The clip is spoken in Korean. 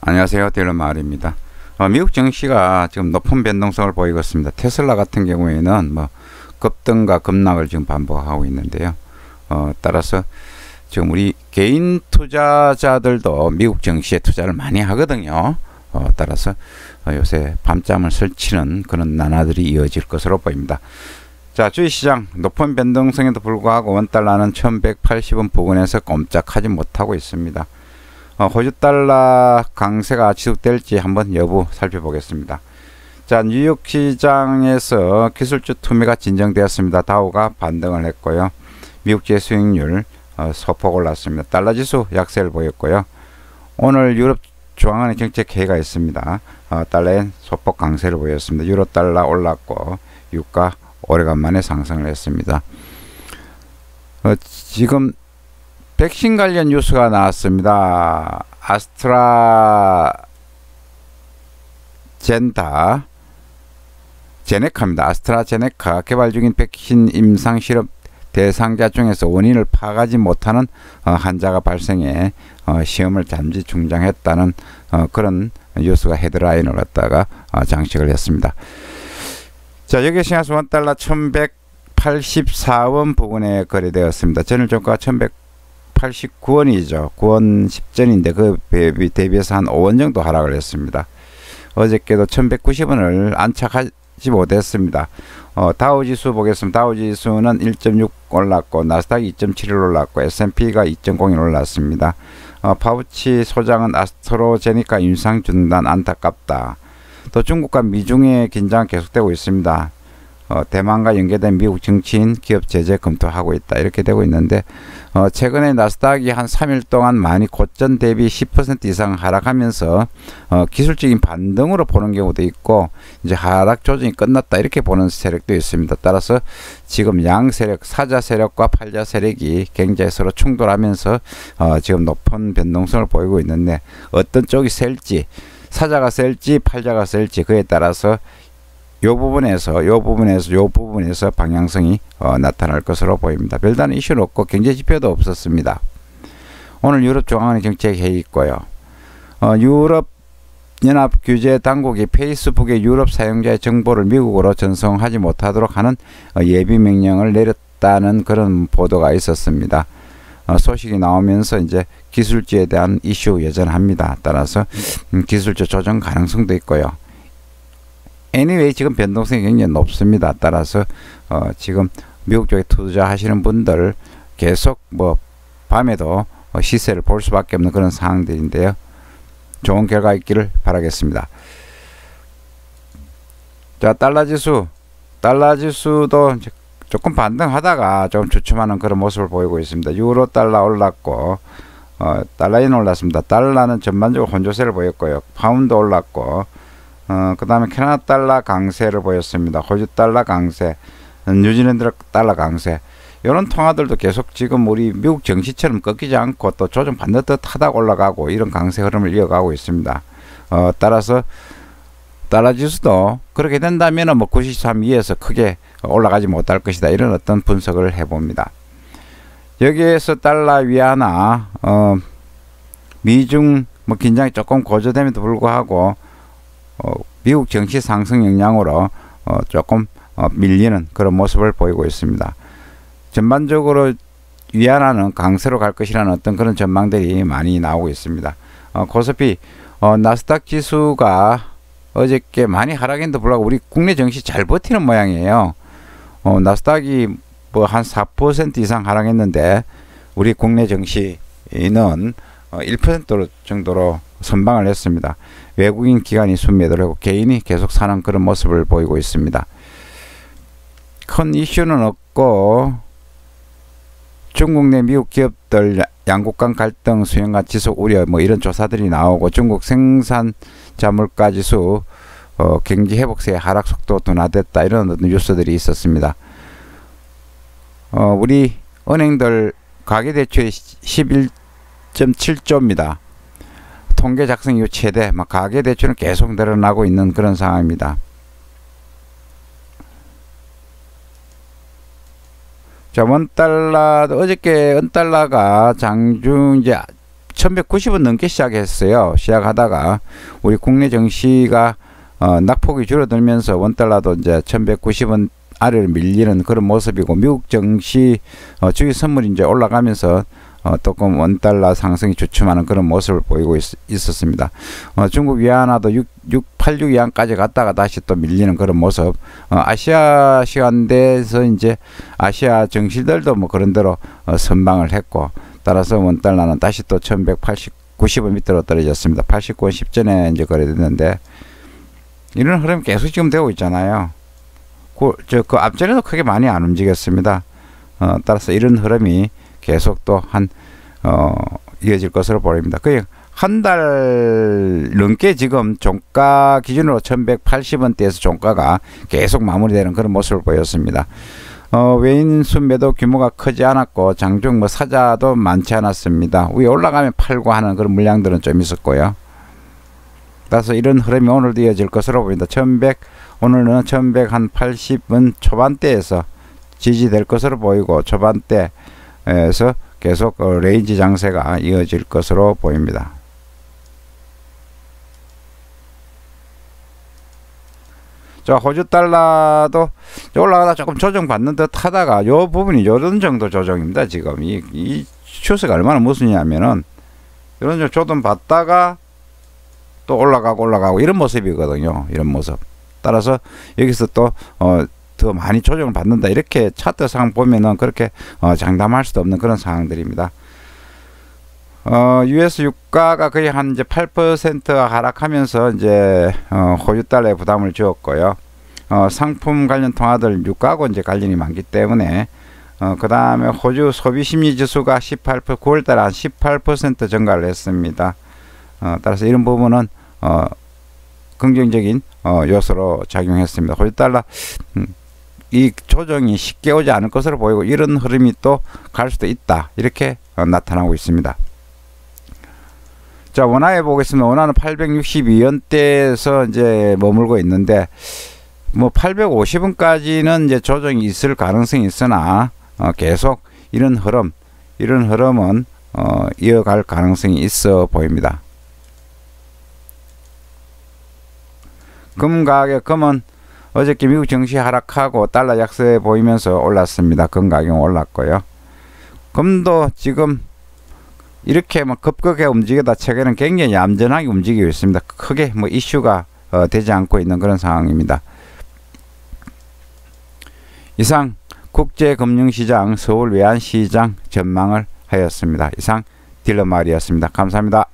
안녕하세요. 딜러 마을입니다. 미국 증시가 지금 높은 변동성을 보이고 있습니다. 테슬라 같은 경우에는 뭐 급등과 급락을 지금 반복하고 있는데요. 따라서 지금 우리 개인 투자자들도 미국 증시에 투자를 많이 하거든요. 따라서 요새 밤잠을 설치는 그런 나날들이 이어질 것으로 보입니다. 자, 주식시장 높은 변동성에도 불구하고 원달러는 1180원 부근에서 꼼짝하지 못하고 있습니다. 호주달러 강세가 지속될지 한번 여부 살펴보겠습니다. 자, 뉴욕 시장에서 기술주 투매가 진정되었습니다. 다우가 반등을 했고요. 미국지의 수익률 소폭 올랐습니다. 달러지수 약세를 보였고요. 오늘 유럽 중앙은행 정책회의가 있습니다. 달러엔 소폭 강세를 보였습니다. 유로달러 올랐고 유가 오래간만에 상승을 했습니다. 지금 백신 관련 뉴스가 나왔습니다. 아스트라제네카입니다. 개발 중인 백신 임상 실험 대상자 중에서 원인을 파악하지 못하는 환자가 발생해 시험을 잠시 중단했다는 그런 뉴스가 헤드라인을 갖다가 장식을 했습니다. 자, 여기 시간에서 원달러 1184원 부근에 거래되었습니다. 전일종가 1189원이죠. 9원 10전인데 그 대비해서 한 5원 정도 하락을 했습니다. 어저께도 1190원을 안착하지 못했습니다. 다우지수 보겠습니다. 다우지수는 1.6 올랐고 나스닥이 2.71 올랐고 S&P가 2.01 올랐습니다. 파우치 소장은 아스트라제네카 임상 중단 안타깝다. 또 중국과 미중의 긴장 계속되고 있습니다. 대만과 연계된 미국 정치인 기업 제재 검토하고 있다. 이렇게 되고 있는데 최근에 나스닥이 한 3일 동안 많이 고점 대비 10% 이상 하락하면서 기술적인 반등으로 보는 경우도 있고 이제 하락 조정이 끝났다 이렇게 보는 세력도 있습니다. 따라서 지금 양 세력, 사자 세력과 팔자 세력이 굉장히 서로 충돌하면서 지금 높은 변동성을 보이고 있는데 어떤 쪽이 셀지, 사자가 셀지 팔자가 셀지 그에 따라서 요 부분에서 방향성이 나타날 것으로 보입니다. 별다른 이슈는 없고 경제 지표도 없었습니다. 오늘 유럽 중앙은행 정책회의 있고요. 유럽 연합 규제 당국이 페이스북의 유럽 사용자의 정보를 미국으로 전송하지 못하도록 하는 예비 명령을 내렸다는 그런 보도가 있었습니다. 소식이 나오면서 이제 기술주에 대한 이슈 여전합니다. 따라서 기술주 조정 가능성도 있고요. anyway 지금 변동성이 굉장히 높습니다. 따라서 지금 미국 쪽에 투자하시는 분들 계속 뭐 밤에도 시세를 볼 수밖에 없는 그런 상황들인데요. 좋은 결과 있기를 바라겠습니다. 자, 달러지수도 조금 반등하다가 좀 주춤하는 그런 모습을 보이고 있습니다. 유로 달러 올랐고 달러인 올랐습니다. 달러는 전반적으로 혼조세를 보였고요. 파운드 올랐고 그 다음에 캐나다 달러 강세를 보였습니다. 호주 달러 강세, 뉴질랜드 달러 강세. 이런 통화들도 계속 지금 우리 미국 정시처럼 꺾이지 않고 또 조정 받는 듯 하다 올라가고 이런 강세 흐름을 이어가고 있습니다. 따라서 달러 지수도 그렇게 된다면 뭐 93 이에서 크게 올라가지 못할 것이다. 이런 어떤 분석을 해봅니다. 여기에서 달러 위안화, 미중 뭐 긴장이 조금 고조됨에도 불구하고 미국 정시 상승 영향으로 조금 밀리는 그런 모습을 보이고 있습니다. 전반적으로 위안화는 강세로 갈 것이라는 어떤 그런 전망들이 많이 나오고 있습니다. 코스피 나스닥 지수가 어저께 많이 하락했는데 불구하고 우리 국내 정시 잘 버티는 모양이에요. 나스닥이 뭐 한 4% 이상 하락했는데 우리 국내 정시는 1% 정도로 선방을 했습니다. 외국인 기관이 순매도를 하고 개인이 계속 사는 그런 모습을 보이고 있습니다. 큰 이슈는 없고 중국 내 미국 기업들 양국 간 갈등 수행과 지속 우려 뭐 이런 조사들이 나오고 중국 생산자 물가 지수 경기 회복세의 하락 속도 둔화됐다 이런 어떤 뉴스들이 있었습니다. 우리 은행들 가계대출이 11.7조입니다. 통계 작성 이후 최대 가계대출은 계속 늘어나고 있는 그런 상황입니다. 자, 원달러 어저께 원달러가 장중 이제 1190원 넘게 시작했어요. 시작하다가 우리 국내 증시가 낙폭이 줄어들면서 원달러도 이제 1190원 아래로 밀리는 그런 모습이고, 미국 증시 주기 선물이 이제 올라가면서 조금 원달러 상승이 주춤하는 그런 모습을 보이고 있었습니다. 중국 위안화도 686위안까지 갔다가 다시 또 밀리는 그런 모습. 아시아 시간대에서 이제 아시아 증시들도 뭐 그런 대로 선방을 했고, 따라서 원달러는 다시 또 1190원 밑으로 떨어졌습니다. 89원 10전에 이제 거래됐는데, 이런 흐름이 계속 지금 되고 있잖아요. 그 앞전에도 크게 많이 안 움직였습니다. 따라서 이런 흐름이 계속 또 이어질 것으로 보입니다. 거의 한 달 넘게 지금 종가 기준으로 1180원대에서 종가가 계속 마무리되는 그런 모습을 보였습니다. 외인 순매도 규모가 크지 않았고, 장중 뭐 사자도 많지 않았습니다. 위에 올라가면 팔고 하는 그런 물량들은 좀 있었고요. 따라서 이런 흐름이 오늘도 이어질 것으로 보입니다. 오늘은 1180원 초반대에서 지지될 것으로 보이고, 초반대에서 계속 레인지 장세가 이어질 것으로 보입니다. 자, 호주 달러도 올라가다 조금 조정받는 듯 하다가 요 부분이 요런 정도 조정입니다. 지금 이 추세가 얼마나 무슨냐면은 이런 정도 조정받다가 또 올라가고 이런 모습이거든요. 이런 모습. 따라서 여기서 또 더 많이 조정을 받는다, 이렇게 차트상 보면은 그렇게 장담할 수도 없는 그런 상황들입니다. US 유가가 거의 한 이제 8% 하락하면서 이제 호주 달러에 부담을 주었고요. 상품 관련 통화들 유가하고 이제 관련이 많기 때문에 그 다음에 호주 소비 심리 지수가 9월달에 한 18% 증가를 했습니다. 따라서 이런 부분은 긍정적인 요소로 작용했습니다. 호주 달러 이 조정이 쉽게 오지 않을 것으로 보이고, 이런 흐름이 또 갈 수도 있다, 이렇게 나타나고 있습니다. 자, 원화에 보겠습니다. 원화는 862원대에서 이제 머물고 있는데, 뭐 850원까지는 이제 조정이 있을 가능성이 있으나 계속 이런 흐름은 이어갈 가능성이 있어 보입니다. 금 가격, 금은 어저께 미국 증시 하락하고 달러 약세 보이면서 올랐습니다. 금 가격 올랐고요. 금도 지금 이렇게 막 급격하게 움직이다 최근에는 굉장히 얌전하게 움직이고 있습니다. 크게 뭐 이슈가 되지 않고 있는 그런 상황입니다. 이상 국제금융시장 서울 외환시장 전망을 하였습니다. 이상 딜러마을이었습니다. 감사합니다.